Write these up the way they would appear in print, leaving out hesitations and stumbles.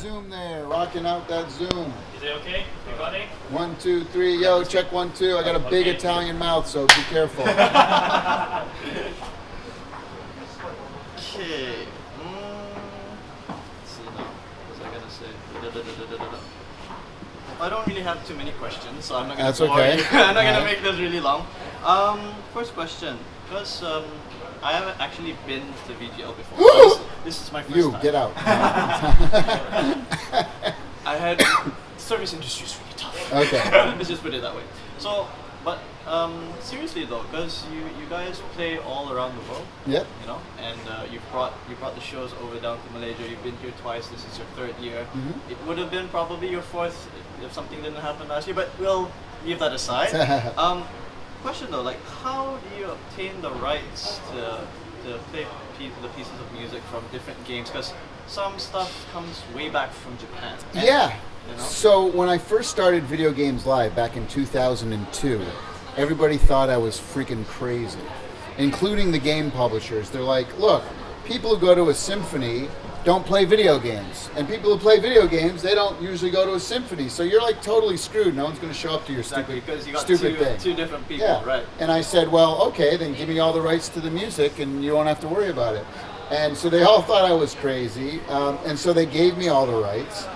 Zoom there, rocking out that Zoom. Is it okay? Recording? 1, 2, 3, yo, check 1, 2. I got a big Italian mouth, so be careful. Okay. Let's see now. What was I gonna say? I don't really have too many questions, so I'm not gonna. That's okay. I'm not gonna make this really long. First question, because I haven't actually been to VGL before. This is my first time. Get out. I had service industry is really tough. Okay. Let's just put it that way. So, but seriously though, because you guys play all around the world. Yep. You know, and you brought the shows over down to Malaysia. You've been here twice. This is your third year. Mm-hmm. It would have been probably your fourth if something didn't happen last year. But we'll leave that aside. Question though, like how do you obtain the rights to play the pieces of music from different games? Because some stuff comes way back from Japan. And, Yeah. you know? So when I first started Video Games Live back in 2002, everybody thought I was freaking crazy, including the game publishers. They're like, look, people who go to a symphony don't play video games, and people who play video games, they don't usually go to a symphony. So you're like totally screwed. No one's going to show up to your Exactly, stupid, because you got stupid thing. two different people, Yeah. right? And I said, well, okay, then give me all the rights to the music and you won't have to worry about it. And so they all thought I was crazy. And so they gave me all the rights.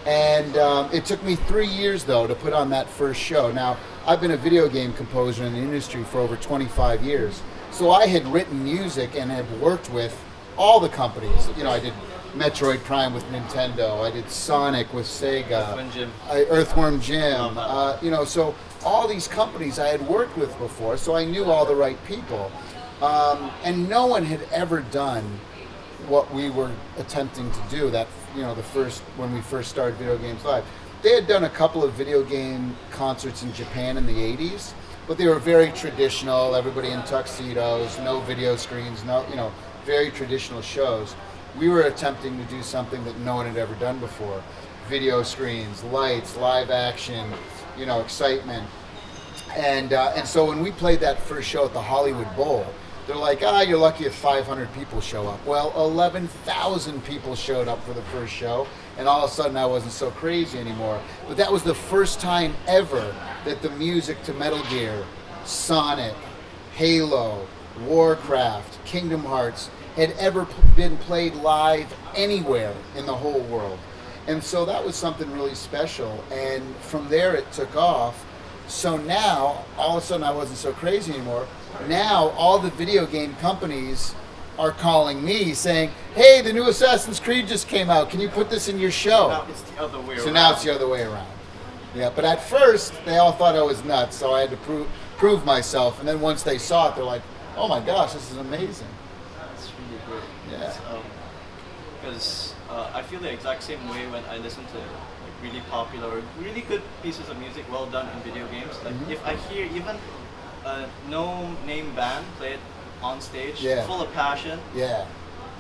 And it took me 3 years, though, to put on that first show. Now, I've been a video game composer in the industry for over 25 years. So I had written music and have worked with all the companies. You know, I did Metroid Prime with Nintendo. I did Sonic with Sega. Earthworm Jim. You know, so all these companies I had worked with before, so I knew all the right people. And no one had ever done what we were attempting to do. That, you know, when we first started Video Games Live, they had done a couple of video game concerts in Japan in the 80s, but they were very traditional. Everybody in tuxedos, no video screens, very traditional shows. We were attempting to do something that no one had ever done before. Video screens, lights, live action, excitement. And so when we played that first show at the Hollywood Bowl, they're like, you're lucky if 500 people show up. Well, 11,000 people showed up for the first show, and all of a sudden I wasn't so crazy anymore. But that was the first time ever that the music to Metal Gear, Sonic, Halo, Warcraft, Kingdom Hearts had ever been played live anywhere in the whole world. And so that was something really special. And from there it took off. So now, all of a sudden I wasn't so crazy anymore. Now all the video game companies are calling me saying, hey, the new Assassin's Creed just came out. Can you put this in your show? Now it's the other way around. So now it's the other way around. Yeah, but at first they all thought I was nuts, so I had to prove myself. And then once they saw it, they're like, oh my gosh, this is amazing. That's really great. Yeah. Because I feel the exact same way when I listen to really popular, really good pieces of music, well done in video games. Like if I hear even a no-name band play it on stage, full of passion,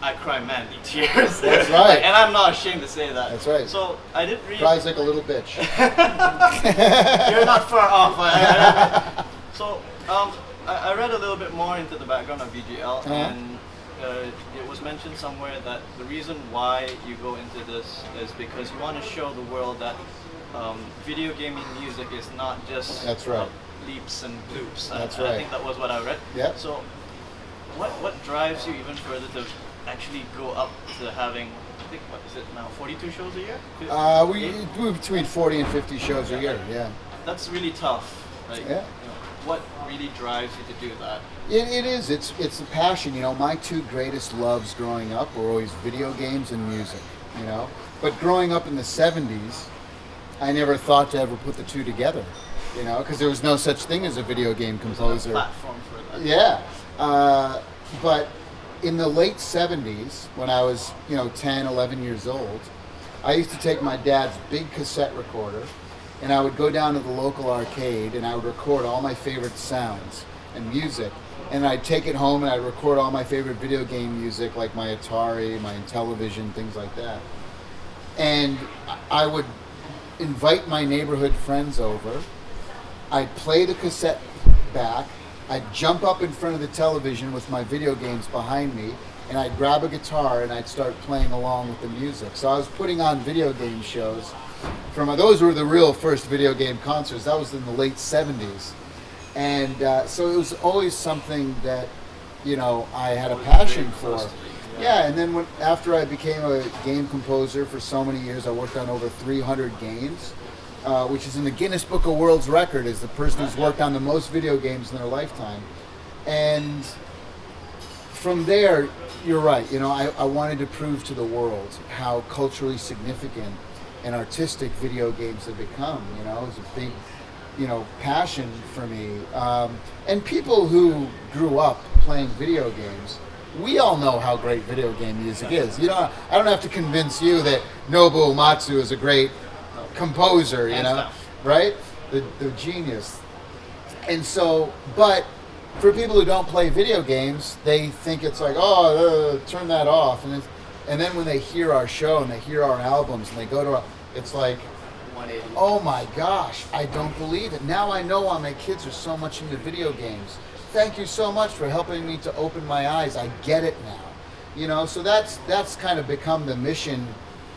I cry manly tears. That's right. And I'm not ashamed to say that. That's right. So I did read. Cries like a little bitch. You're not far off. So I read a little bit more into the background of VGL, and it was mentioned somewhere that the reason why you go into this is because you want to show the world that video gaming music is not just leaps and bloops. That's I right. think that was what I read. Yep. So what drives you even further to actually go up to having, I think, what is it now, 42 shows a year? We do between 40 and 50 shows a year, yeah. That's really tough. Like, what really drives you to do that? It is. It's a passion. My two greatest loves growing up were always video games and music. But growing up in the 70s, I never thought to ever put the two together. Because there was no such thing as a video game composer. There's no platform for that. Yeah. But in the late 70s, when I was 10, 11 years old, I used to take my dad's big cassette recorder, and I would go down to the local arcade and I would record all my favorite sounds and music. And I'd take it home and I'd record all my favorite video game music, like my Atari, my Intellivision, things like that. And I would invite my neighborhood friends over. I'd play the cassette back. I'd jump up in front of the television with my video games behind me, and I'd grab a guitar and I'd start playing along with the music. So I was putting on video game shows. Those were the real first video game concerts. That was in the late 70s. And so it was always something that, I had a passion for. Yeah, and then after I became a game composer for so many years, I worked on over 300 games, which is in the Guinness Book of World's Record as the person who's worked on the most video games in their lifetime. And from there, you're right, I wanted to prove to the world how culturally significant and artistic video games have become. It was a big, passion for me. And people who grew up playing video games, we all know how great video game music is. I don't have to convince you that Nobuo Uematsu is a great composer, right? The genius. And so, but for people who don't play video games, they think it's like, turn that off. And then when they hear our show and they hear our albums and they go to it's like, 180. oh my gosh, I don't believe it. Now I know why my kids are so much into video games. Thank you so much for helping me to open my eyes. I get it now. So that's kind of become the mission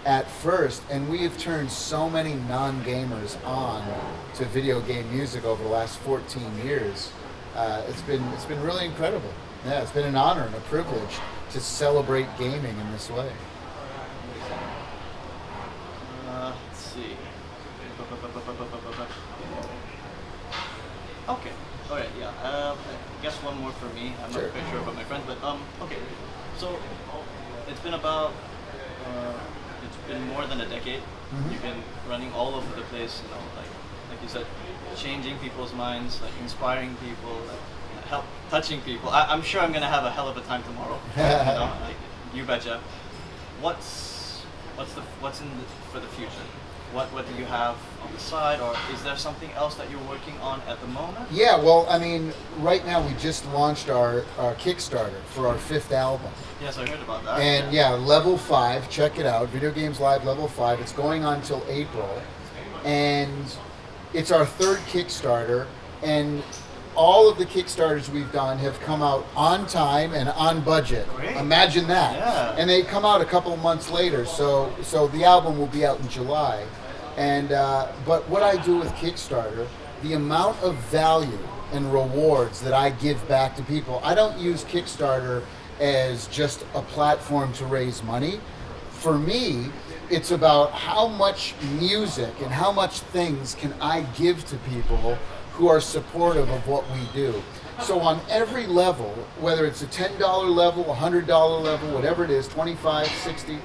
at first, and we have turned so many non-gamers on to video game music over the last 14 years. It's been really incredible. Yeah, it's been an honor and a privilege to celebrate gaming in this way. Let's see. Okay. All right. Yeah. I guess one more for me. I'm Sure. not quite sure about my friend, but okay. So it's been about it's been more than a decade. Mm-hmm. You've been running all over the place. Like you said, changing people's minds, like inspiring people, like help touching people. I'm sure I'm gonna have a hell of a time tomorrow. Like, you betcha. What's in for the future? What do you have on the side, or is there something else that you're working on at the moment? Yeah, well, I mean, right now we just launched our Kickstarter for our 5th album. Yes, I heard about that. And yeah, Level 5, check it out, Video Games Live Level 5. It's going on till April. And it's our 3rd Kickstarter. And all of the Kickstarters we've done have come out on time and on budget. Great. Imagine that. Yeah. And they come out a couple of months later. So the album will be out in July. And but what I do with Kickstarter, the amount of value and rewards that I give back to people, I don't use Kickstarter as just a platform to raise money. For me, it's about how much music and how much things can I give to people who are supportive of what we do. So on every level, whether it's a $10 level, $100 level, whatever it is, 25, 60,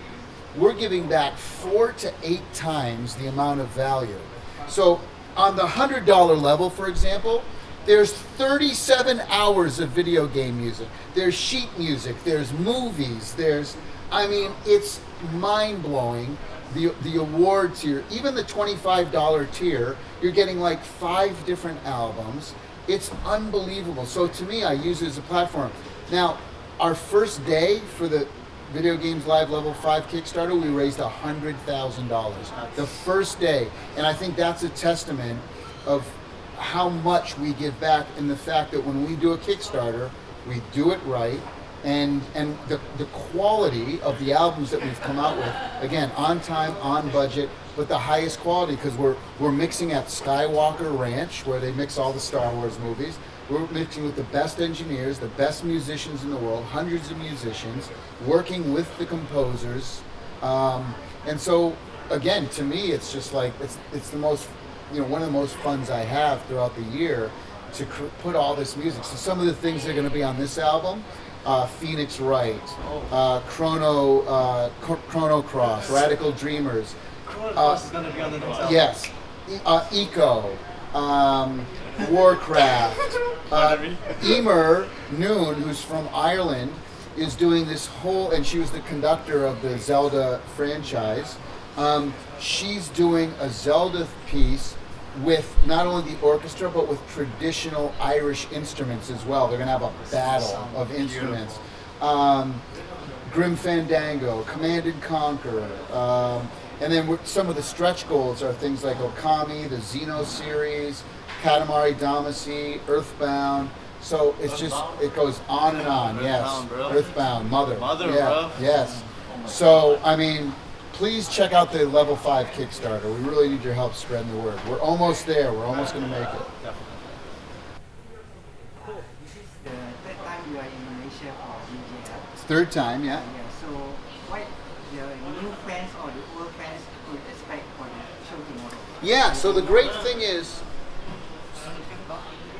we're giving back 4 to 8 times the amount of value. So on the $100 level, for example, there's 37 hours of video game music. There's sheet music, there's movies, it's mind-blowing. The award tier, even the $25 tier, you're getting like 5 different albums. It's unbelievable. So to me, I use it as a platform. Now, our first day for the Video Games Live Level 5 Kickstarter, we raised $100,000. The first day. And I think that's a testament of how much we give back, and the fact that when we do a Kickstarter, we do it right. And the quality of the albums that we've come out with, again, on time, on budget, but the highest quality, because we're mixing at Skywalker Ranch, where they mix all the Star Wars movies. We're mixing with the best engineers, the best musicians in the world, hundreds of musicians, working with the composers. And so, again, to me, it's just like, it's the most, one of the most funs I have throughout the year to put all this music. So some of the things that are going to be on this album, Phoenix Wright, Chrono Cross, Radical Dreamers. Chrono Cross is going to be on the next album. Yes. Eco, Warcraft. Emer Noon, who's from Ireland, is doing this whole, and she was the conductor of the Zelda franchise. She's doing a Zelda piece with not only the orchestra, but with traditional Irish instruments as well. They're going to have a battle of instruments. Grim Fandango, Command and Conquer. And then some of the stretch goals are things like Okami, the Xeno series, Katamari Damacy, Earthbound. So it's just, it goes on and on. Yes. Earthbound, bro. Earthbound, Mother. Mother, yeah. bro. Yes. So, I mean, please check out the Level 5 Kickstarter. We really need your help spreading the word. We're almost there. We're almost going to make it. This is the third time you are in Malaysia for VGL. It's third time, yeah. Yeah, so what the new fans or the old fans could expect for the show tomorrow? Yeah, so the great thing is,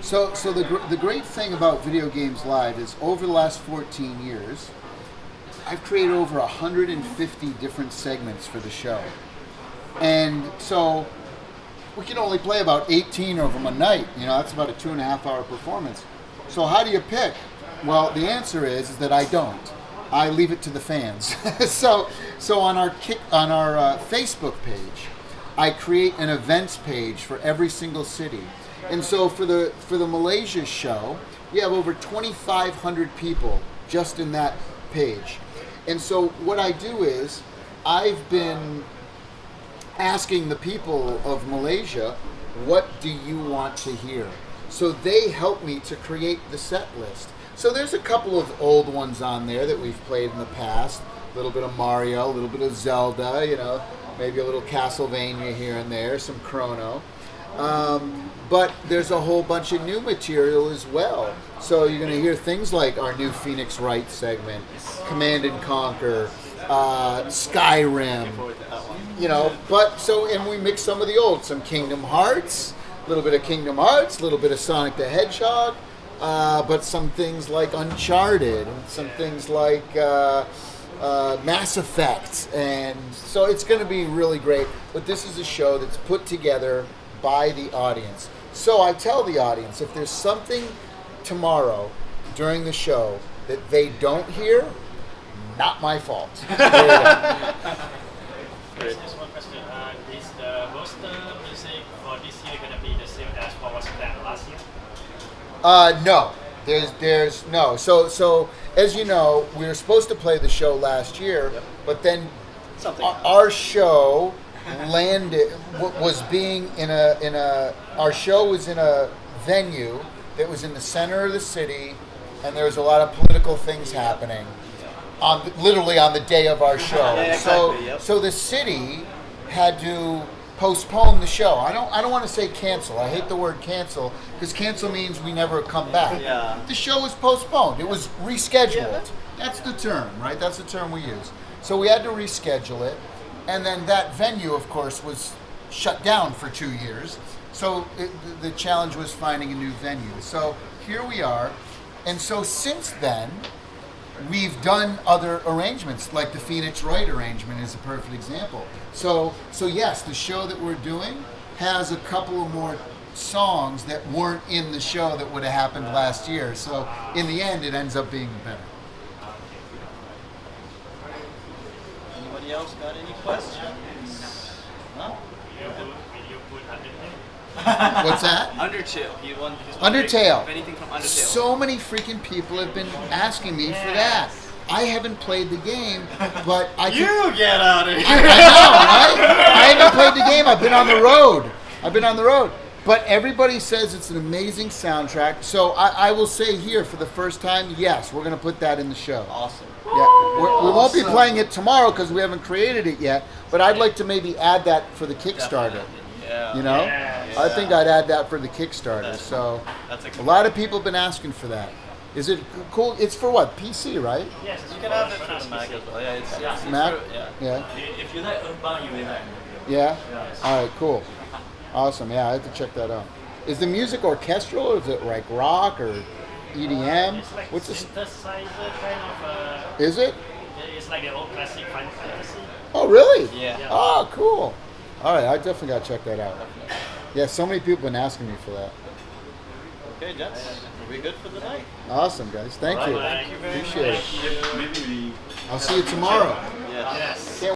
the great thing about Video Games Live is over the last 14 years, I've created over 150 different segments for the show. And so we can only play about 18 of them a night. You know, that's about a 2.5 hour performance. So how do you pick? Well, the answer is that I don't. I leave it to the fans. so on our Facebook page, I create an events page for every single city. And so for the Malaysia show, we have over 2,500 people just in that page. And so what I do is I've been asking the people of Malaysia, what do you want to hear? So they help me to create the set list. So there's a couple of old ones on there that we've played in the past. A little bit of Mario, a little bit of Zelda, you know, maybe a little Castlevania here and there, some Chrono. But there's a whole bunch of new material as well. So you're going to hear things like our new Phoenix Wright segment, Command and Conquer, Skyrim, you know. But so, and we mix some of the old, some Kingdom Hearts, a little bit of Kingdom Hearts, a little bit of Sonic the Hedgehog, but some things like Uncharted, and some things like Mass Effect, and so it's going to be really great. But this is a show that's put together by the audience. So I tell the audience, if there's something tomorrow during the show that they don't hear, not my fault. Just one question. Is the roster music for this year going to be the same as what was planned last year? No. There's no. So as you know, we were supposed to play the show last year, but then our show landed our show was in a venue that was in the center of the city, and there was a lot of political things happening literally on the day of our show. Yeah, exactly, So the city had to postpone the show. I don't want to say cancel. I hate the word cancel because cancel means we never come back. Yeah. The show was postponed. It was rescheduled. Yeah. That's the term, right? That's the term we use. So we had to reschedule it. And then that venue, of course, was shut down for 2 years. So the challenge was finding a new venue. So here we are. And so since then, we've done other arrangements, like the Phoenix Wright arrangement is a perfect example. So yes, the show that we're doing has a couple of more songs that weren't in the show that would have happened last year. So in the end, it ends up being better. Anybody else got any questions? No? Will you put Undertale? What's that? Undertale. He won. Undertale. If anything from Undertale. So many freaking people have been asking me for that. I haven't played the game, but I can. You get out of here. I know, right? I haven't played the game. I've been on the road. But everybody says it's an amazing soundtrack. So I will say here for the first time, yes, we're going to put that in the show. Awesome. Yeah, we won't be playing it tomorrow because we haven't created it yet. But I'd like to maybe add that for the Kickstarter. Definitely. Yeah. You know, Yeah. I think I'd add that for the Kickstarter. So That's a lot of people have been asking for that. Is it cool? It's for what? PC, right? Yes, it's You can have it for the Mac as well. Yeah, it's Mac? for- yeah. Yeah. If you like Earthbound, you will like. Yeah. All right. Cool. Awesome. Yeah, I have to check that out. Is the music orchestral, or is it like rock or EDM? It's like What's the? synthesizer kind of. Is it? It's like the old classic Final Fantasy. Oh, really? Yeah. Oh, cool. All right, I definitely got to check that out. Yeah, so many people have been asking me for that. Okay, gents. Are we good for the night? Awesome, guys. Thank you. Thank you very Appreciate it. much. Maybe we I'll see you tomorrow. Yes. Yes. Can't